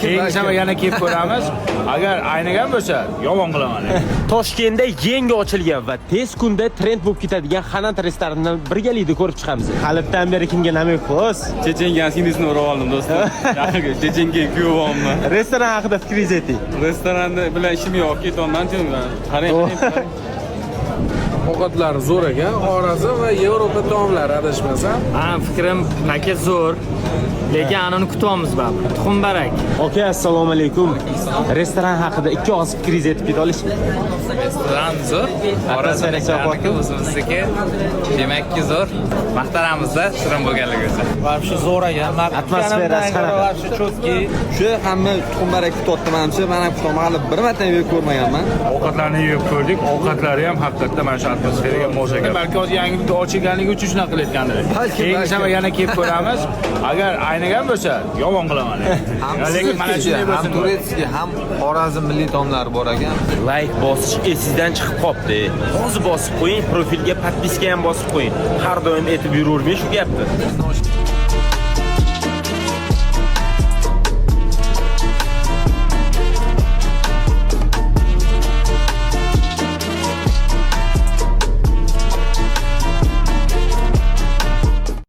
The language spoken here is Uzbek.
Keyingi safar yana kelib ko'ramiz. Agar aynigan bo'lsa, yomon qilaman. Toshkentda yangi ochilgan va tez kunda trend bo'lib ketadigan Xanat restoranidan birgalikda ko'rib chiqamiz. Qalbdan beri kimga namik xo'sh? Chechenga singisini urib oldim do'stim. Chechenga kuyovommi? Restoran haqida fikringizni ayting. Restoranda bilan ishim yo'q, ketaman deyman. Qarang. Ovqatlari zo'r ekan, Xorazm va Yevropa taomlari adashmasam. Fikrim naka zo'r. Lekin anani kutyapmiz baribir. Tuxum barak. Aka, assalomu alaykum. Restoran haqida ikki og'iz fikringizni aytib keta olasizmi? Restoran zo'r. Xorazmliklarniki o'zimizniki. Demakki zo'r. Maqtanamizda shirin bo'lganligi uchun. Вообще zo'r ekan. Atmosferasi qanaqa? Вообще chotki. Shu hamma tuxum barak kutyapti menimcha. Men ham kutmoqman, hali bir marta ham yeb ko'rmaganman. Ovqatlarni yeb ko'rdik. Ovqatlari ham haqiqatdan mana shu atmosferaga mos ekan. Balki hozir yangi bitta ochilganligi uchun shunaqa qilayotgandir. Keyingi safar yana kelib ko'ramiz. Agar aynigan bo'lsa, yomon qilaman. Lekin mana shunday ham bo'lsin. turetskiy, ham Xorazm milliy taomlari bor ekan. Like bosish esingizdan chiqib qopti. Hozir bosib qo'ying, profilga podpiska ham bosib qo'ying. Har doim aytib yuravermang shu gapni.